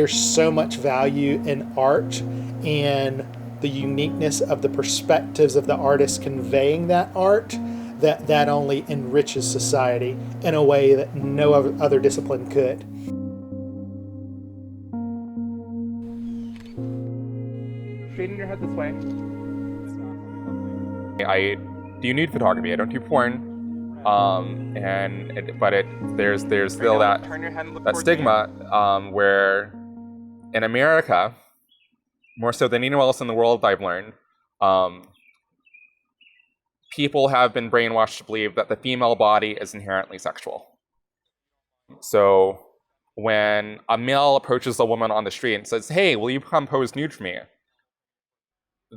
there's so much value in art and the uniqueness of the perspectives of the artist conveying that art, that only enriches society in a way that no other discipline could. Straighten your head this way. I do nude photography. I don't do porn. There's still that stigma where in America, more so than anywhere else in the world, I've learned, people have been brainwashed to believe that the female body is inherently sexual. So when a male approaches a woman on the street and says, "Hey, will you come pose nude for me?"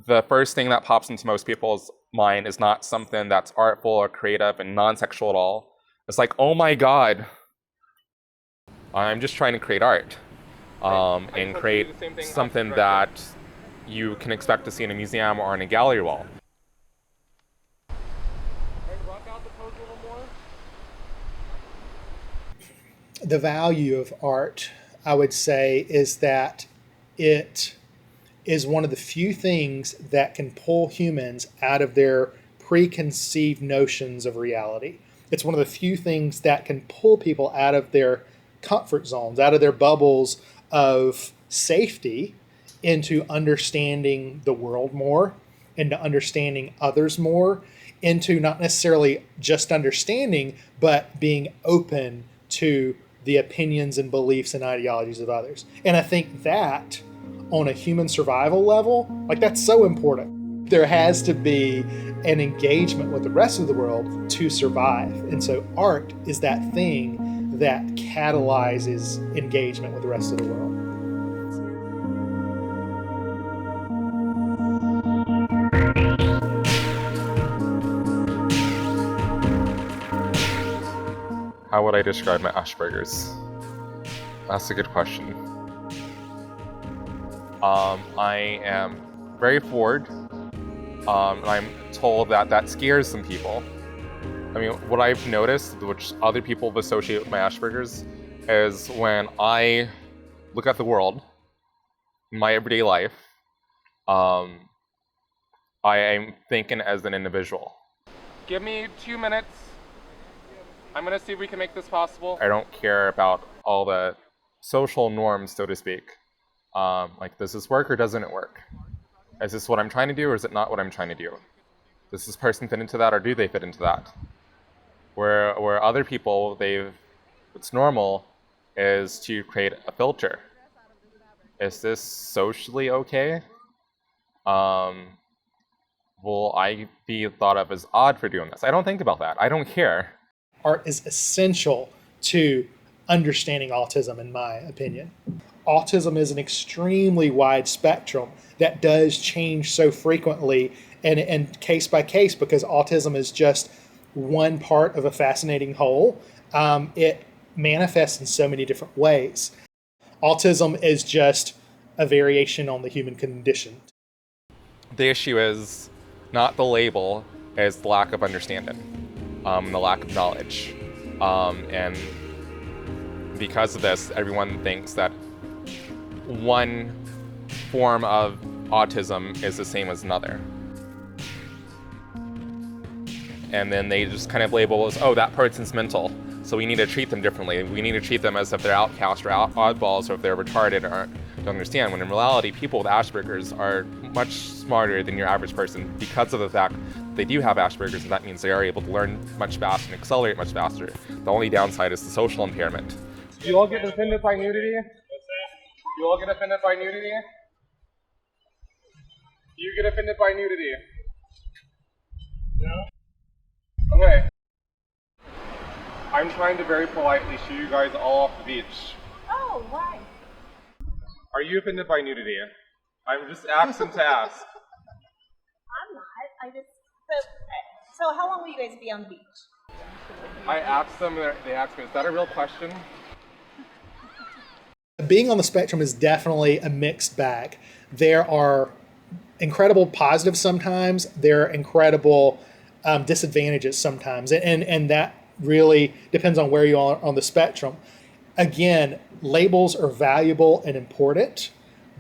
the first thing that pops into most people's mind is not something that's artful or creative and non-sexual at all. It's like, oh my God, I'm just trying to create art and create something that you can expect to see in a museum or on a gallery wall. Rock out the pose a little more. The value of art, I would say, is that it is one of the few things that can pull humans out of their preconceived notions of reality. It's one of the few things that can pull people out of their comfort zones, out of their bubbles of safety, into understanding the world more, into understanding others more, into not necessarily just understanding, but being open to the opinions and beliefs and ideologies of others. And I think that on a human survival level, like, that's so important. There has to be an engagement with the rest of the world to survive. And so art is that thing that catalyzes engagement with the rest of the world. How would I describe my Asperger's? That's a good question. I am very forward, and I'm told that scares some people. I mean, what I've noticed, which other people have associated with my Asperger's, is when I look at the world, in my everyday life, I am thinking as an individual. Give me 2 minutes. I'm gonna see if we can make this possible. I don't care about all the social norms, so to speak. Like, does this work or doesn't it work? Is this what I'm trying to do or is it not what I'm trying to do? Does this person fit into that or do they fit into that? Where other people, what's normal is to create a filter. Is this socially okay? Will I be thought of as odd for doing this? I don't think about that. I don't care. Art is essential to understanding autism, in my opinion. Autism is an extremely wide spectrum that does change so frequently and case by case, because autism is just one part of a fascinating whole. It manifests in so many different ways. Autism is just a variation on the human condition. The issue is not the label, it's the lack of understanding, the lack of knowledge. And because of this, everyone thinks that one form of autism is the same as another. And then they just kind of label as, oh, that person's mental, so we need to treat them differently. We need to treat them as if they're outcasts or oddballs, or if they're retarded or don't understand, when in reality, people with Asperger's are much smarter than your average person because of the fact they do have Asperger's, and that means they are able to learn much faster and accelerate much faster. The only downside is the social impairment. Do you all get offended by nudity? You all get offended by nudity? Do you get offended by nudity? No. Okay. I'm trying to very politely shoo you guys all off the beach. Oh, why? Are you offended by nudity? I'm just asking to ask. I'm not. So how long will you guys be on the beach? I asked them, they asked me, is that a real question? Being on the spectrum is definitely a mixed bag. There are incredible positives sometimes. There are incredible disadvantages sometimes. And that really depends on where you are on the spectrum. Again, labels are valuable and important,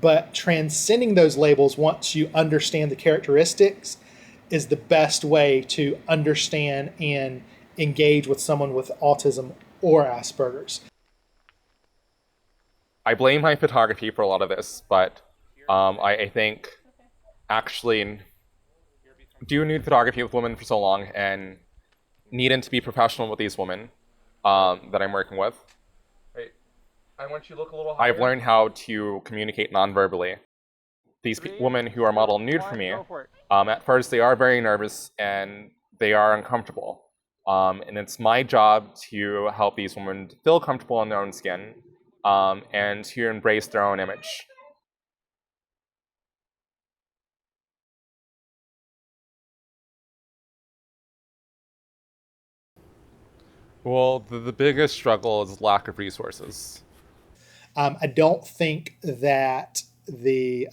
but transcending those labels once you understand the characteristics is the best way to understand and engage with someone with autism or Asperger's. I blame my photography for a lot of this, but I think actually do nude photography with women for so long and needing to be professional with these women that I'm working with. Wait, I want you to look a little higher. I've learned how to communicate non-verbally. These women who are model nude for me, at first they are very nervous and they are uncomfortable. And it's my job to help these women feel comfortable in their own skin and to embrace their own image. Well, the biggest struggle is lack of resources. I don't think that the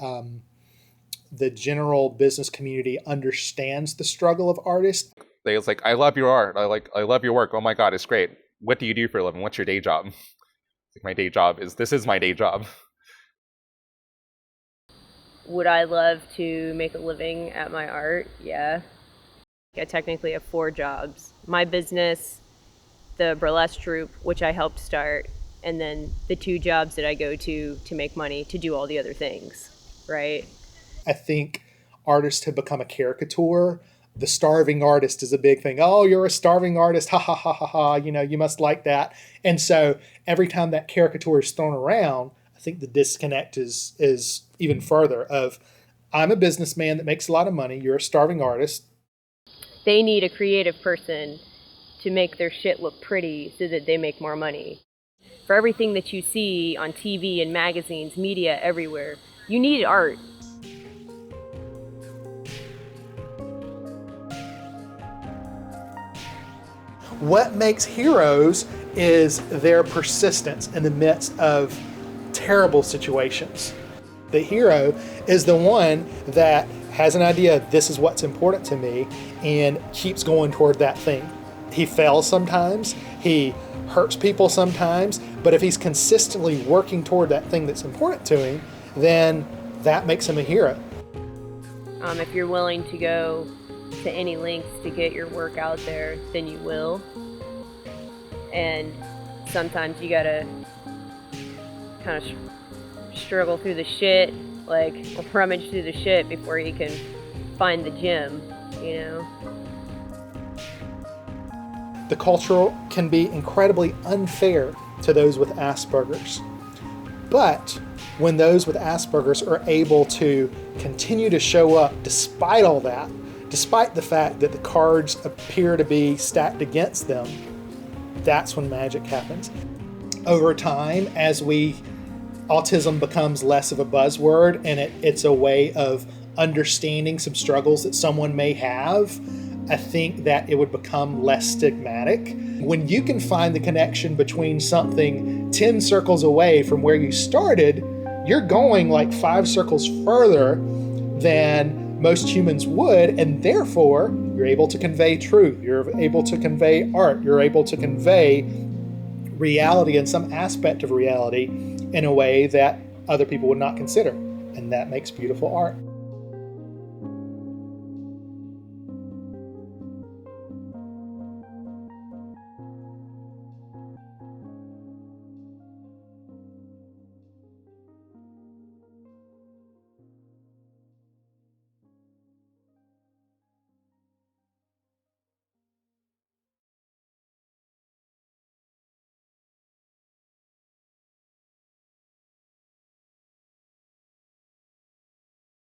general business community understands the struggle of artists. They was like, I love your art. I love your work. Oh my God, it's great. What do you do for a living? What's your day job? Like, my day job is, this is my day job. Would I love to make a living at my art? Yeah. I technically have 4 jobs. My business, the burlesque troupe, which I helped start, and then the 2 jobs that I go to make money to do all the other things, right? I think artists have become a caricature. The starving artist is a big thing. Oh, you're a starving artist. Ha ha ha ha ha. You know, you must like that. And so every time that caricature is thrown around, I think the disconnect is even further of, I'm a businessman that makes a lot of money. You're a starving artist. They need a creative person to make their shit look pretty so that they make more money. For everything that you see on TV and magazines, media, everywhere, you need art. What makes heroes is their persistence in the midst of terrible situations. The hero is the one that has an idea, this is what's important to me, and keeps going toward that thing. He fails sometimes, he hurts people sometimes, but if he's consistently working toward that thing that's important to him, then that makes him a hero. If you're willing to go to any lengths to get your work out there, then you will. And sometimes you gotta kind of struggle through the shit, like rummage through the shit before you can find the gem, you know? The culture can be incredibly unfair to those with Asperger's. But when those with Asperger's are able to continue to show up despite all that, despite the fact that the cards appear to be stacked against them, that's when magic happens. Over time, as autism becomes less of a buzzword and it's a way of understanding some struggles that someone may have, I think that it would become less stigmatic. When you can find the connection between something 10 circles away from where you started, you're going like 5 circles further than most humans would, and therefore you're able to convey truth, you're able to convey art, you're able to convey reality and some aspect of reality in a way that other people would not consider, and that makes beautiful art.